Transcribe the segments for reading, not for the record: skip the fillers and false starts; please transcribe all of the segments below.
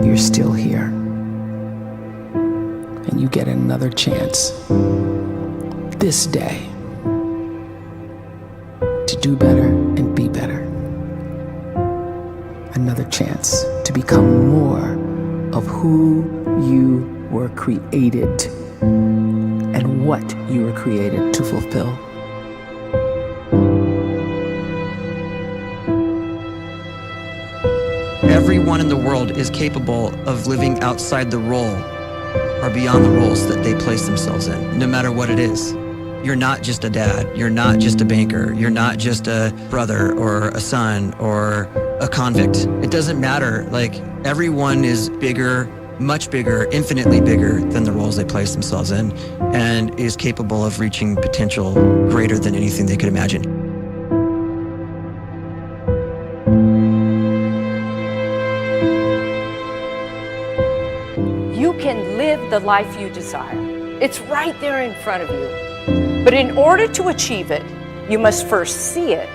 you're still here. And you get another chance this day to do better and be better. Another chance to become more of who you were created and what you were created to fulfill. Everyone in the world is capable of living outside the role or beyond the roles that they place themselves in, no matter what it is. You're not just a dad, you're not just a banker, you're not just a brother or a son or a convict. It doesn't matter. Like, everyone is bigger, much bigger, infinitely bigger than the roles they place themselves in, and is capable of reaching potential greater than anything they could imagine. You can live the life you desire. It's right there in front of you. But in order to achieve it, you must first see it,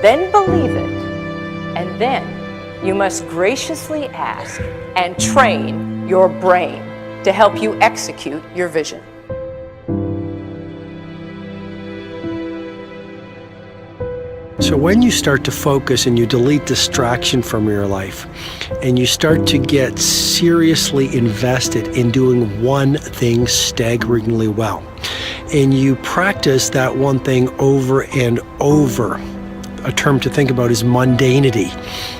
then believe it, and then you must graciously ask and train your brain to help you execute your vision. So when you start to focus and you delete distraction from your life, and you start to get seriously invested in doing one thing staggeringly well, and you practice that one thing over and over, a term to think about is mundanity.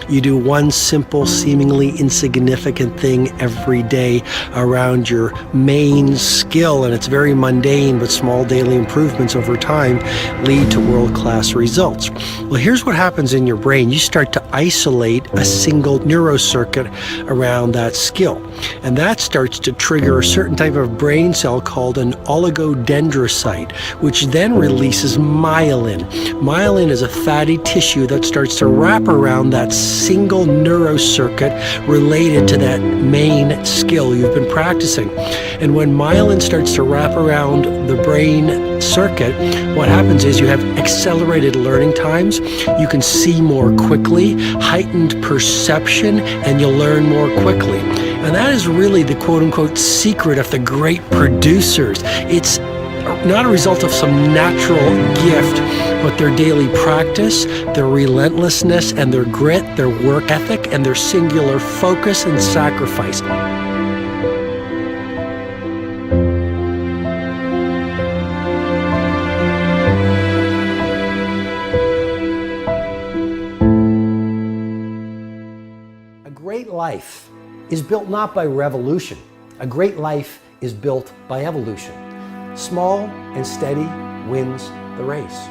You do one simple, seemingly insignificant thing every day around your main skill, and it's very mundane, but small daily improvements over time lead to world-class results. Well, here's what happens in your brain. You start to isolate a single neurocircuit around that skill, and that starts to trigger a certain type of brain cell called an oligodendrocyte, which then releases myelin. Myelin is a fatty tissue that starts to wrap around that single neurocircuit related to that main skill you've been practicing. And when myelin starts to wrap around the brain circuit, what happens is you have accelerated learning times, you can see more quickly, heightened perception, and you'll learn more quickly. And that is really the quote-unquote secret of the great producers. It's not a result of some natural gift, but their daily practice, their relentlessness and their grit, their work ethic, and their singular focus and sacrifice. A great life is built not by revolution. A great life is built by evolution. Small and steady wins the race.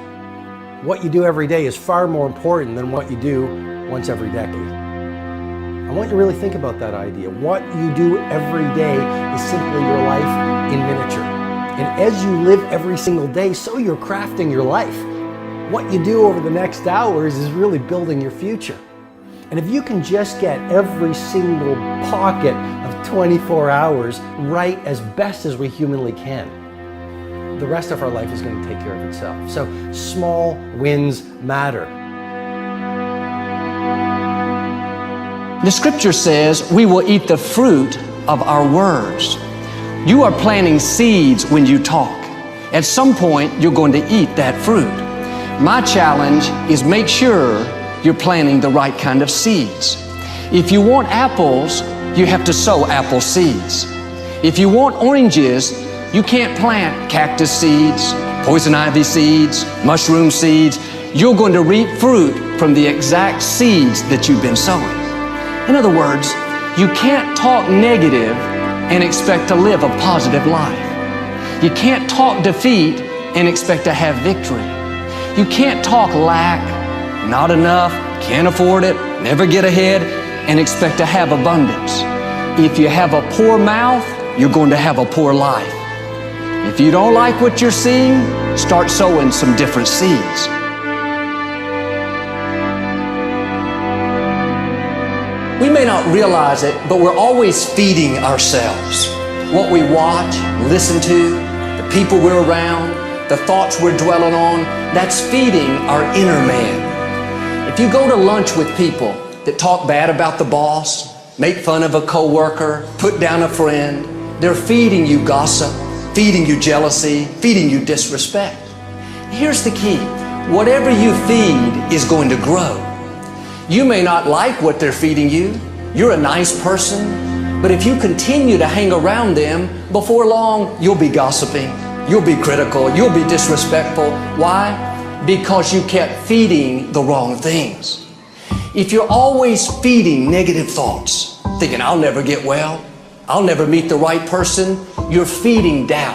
What you do every day is far more important than what you do once every decade. I want you to really think about that idea. What you do every day is simply your life in miniature. And as you live every single day, so you're crafting your life. What you do over the next hours is really building your future. And if you can just get every single pocket of 24 hours right as best as we humanly can, the rest of our life is going to take care of itself. So small wins matter. The scripture says we will eat the fruit of our words. You are planting seeds when you talk. At some point, you're going to eat that fruit. My challenge is make sure you're planting the right kind of seeds. If you want apples, you have to sow apple seeds. If you want oranges, you can't plant cactus seeds, poison ivy seeds, mushroom seeds. You're going to reap fruit from the exact seeds that you've been sowing. In other words, you can't talk negative and expect to live a positive life. You can't talk defeat and expect to have victory. You can't talk lack, not enough, can't afford it, never get ahead, and expect to have abundance. If you have a poor mouth, you're going to have a poor life. If you don't like what you're seeing, start sowing some different seeds. We may not realize it, but we're always feeding ourselves. What we watch, listen to, the people we're around, the thoughts we're dwelling on, that's feeding our inner man. If you go to lunch with people that talk bad about the boss, make fun of a coworker, put down a friend. They're feeding you gossip, feeding you jealousy, feeding you disrespect. Here's the key. Whatever you feed is going to grow. You may not like what they're feeding you. You're a nice person, but if you continue to hang around them, before long, you'll be gossiping, you'll be critical, you'll be disrespectful. Why? Because you kept feeding the wrong things. If you're always feeding negative thoughts, thinking, I'll never get well, I'll never meet the right person, you're feeding doubt,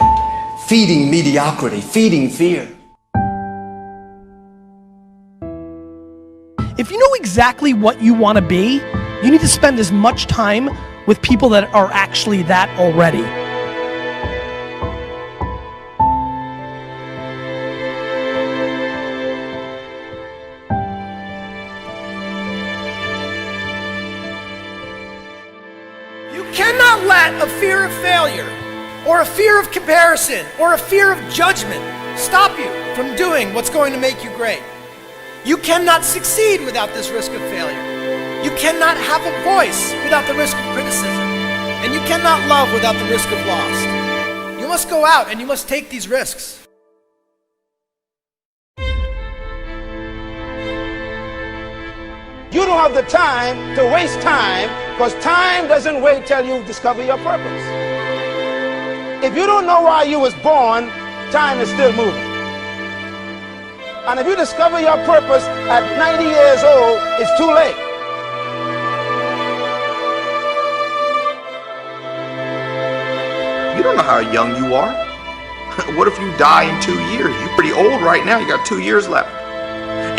feeding mediocrity, feeding fear. If you know exactly what you want to be, you need to spend as much time with people that are actually that already. You cannot let a fear of failure, or a fear of comparison, or a fear of judgment stop you from doing what's going to make you great. You cannot succeed without this risk of failure. You cannot have a voice without the risk of criticism. And you cannot love without the risk of loss. You must go out and you must take these risks. You don't have the time to waste time, because time doesn't wait till you discover your purpose. If you don't know why you was born, time is still moving. And if you discover your purpose at 90 years old, it's too late. You don't know how young you are. What if you die in 2 years? You're pretty old right now. You got 2 years left.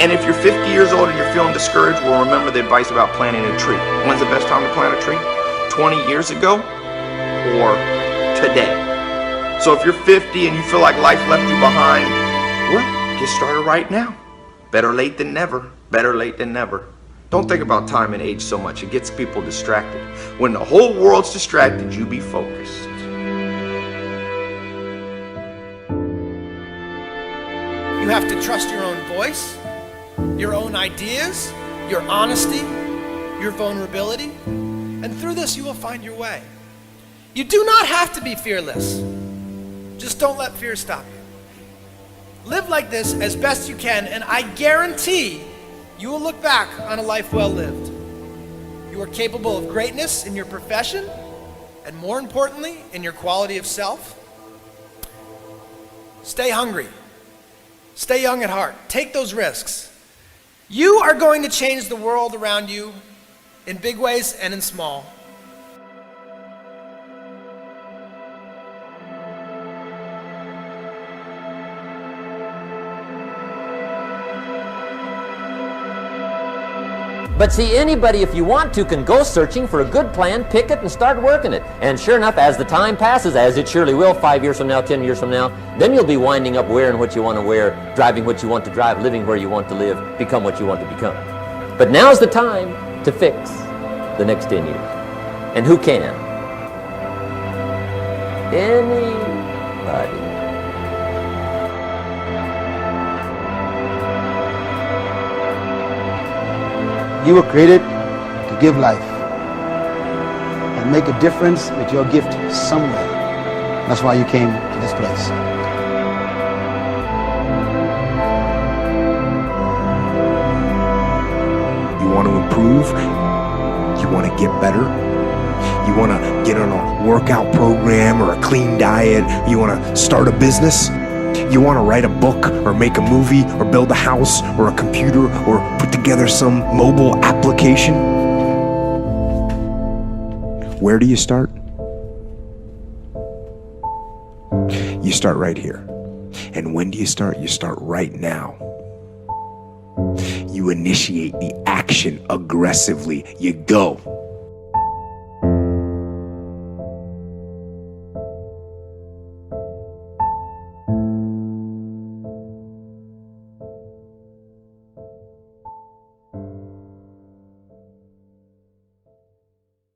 And if you're 50 years old and you're feeling discouraged, well, remember the advice about planting a tree. When's the best time to plant a tree? 20 years ago or today? So if you're 50 and you feel like life left you behind, well, get started right now. Better late than never. Better late than never. Don't think about time and age so much. It gets people distracted. When the whole world's distracted, you be focused. You have to trust your own voice, your own ideas, your honesty, your vulnerability, and through this you will find your way. You do not have to be fearless. Just don't let fear stop you. Live like this as best you can, and I guarantee you will look back on a life well lived. You are capable of greatness in your profession, and more importantly, in your quality of self. Stay hungry. Stay young at heart. Take those risks. You are going to change the world around you in big ways and in small. But see, anybody, if you want to, can go searching for a good plan, pick it, and start working it. And sure enough, as the time passes, as it surely will 5 years from now, 10 years from now, then you'll be winding up wearing what you want to wear, driving what you want to drive, living where you want to live, become what you want to become. But now's the time to fix the next 10 years. And who can? Anybody. You were created to give life and make a difference with your gift somewhere. That's why you came to this place. You want to improve? You want to get better? You want to get on a workout program or a clean diet? You want to start a business? You want to write a book or make a movie or build a house or a computer or put together some mobile application? Where do you start? You start right here. And when do you start? You start right now. You initiate the action aggressively. You go.